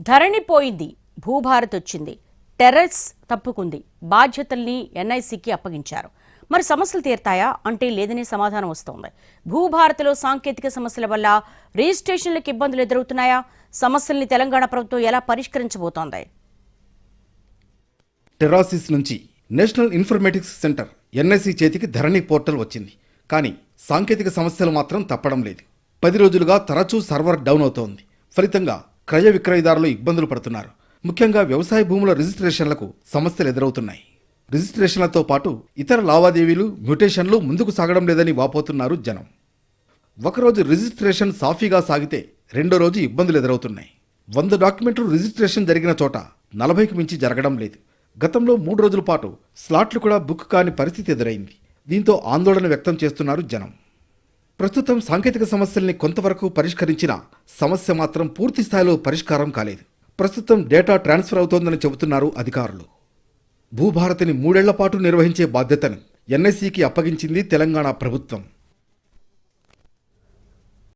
ధరణి పోయింది, భూభారత్ వచ్చింది, టెర్రస్ తప్పుకుంది, బాధ్యతల్ని ఎన్ఐసికి అప్పగించారు. మరి సమస్యలు తీరుతాయా అంటే లేదనే సమాధానం వస్తోంది. భూభారత్లో సాంకేతిక సమస్యల వల్ల రిజిస్ట్రేషన్లకు ఇబ్బందులు ఎదురవుతున్నాయా? సమస్యల్ని తెలంగాణ ప్రభుత్వం ఎలా పరిష్కరించబోతోంది? టెరాసిస్ నుంచి నేషనల్ ఇన్ఫర్మేటిక్స్ సెంటర్ ఎన్ఐసి చేతికి ధరణి పోర్టల్ వచ్చింది. కానీ సాంకేతిక సమస్యలు మాత్రం తప్పడం లేదు. 10 రోజులుగా తరచూ సర్వర్ డౌన్ అవుతోంది. ఫలితంగా క్రయ విక్రయదారులు ఇబ్బందులు పడుతున్నారు. ముఖ్యంగా వ్యవసాయ భూముల రిజిస్ట్రేషన్లకు సమస్యలు ఎదురవుతున్నాయి. రిజిస్ట్రేషన్లతో పాటు ఇతర లావాదేవీలు, మ్యూటేషన్లు ముందుకు సాగడం లేదని వాపోతున్నారు జనం. ఒకరోజు రిజిస్ట్రేషన్ సాఫీగా సాగితే రెండో రోజు ఇబ్బందులు ఎదురవుతున్నాయి. 100 డాక్యుమెంట్లు రిజిస్ట్రేషన్ జరిగిన చోట 40కి మించి జరగడం లేదు. గతంలో 3 రోజుల పాటు స్లాట్లు కూడా బుక్ కాని పరిస్థితి ఎదురైంది. దీంతో ఆందోళన వ్యక్తం చేస్తున్నారు జనం. ప్రస్తుతం సాంకేతిక సమస్యల్ని కొంతవరకు పరిష్కరించినా సమస్య మాత్రం పూర్తి స్థాయిలో పరిష్కారం కాలేదు. ప్రస్తుతం డేటా ట్రాన్స్ఫర్ అవుతోందని చెబుతున్నారు అధికారులు. భూభారతిని 3 ఏళ్ల పాటు నిర్వహించే బాధ్యతను ఎన్ఐసికి అప్పగించింది తెలంగాణ ప్రభుత్వం.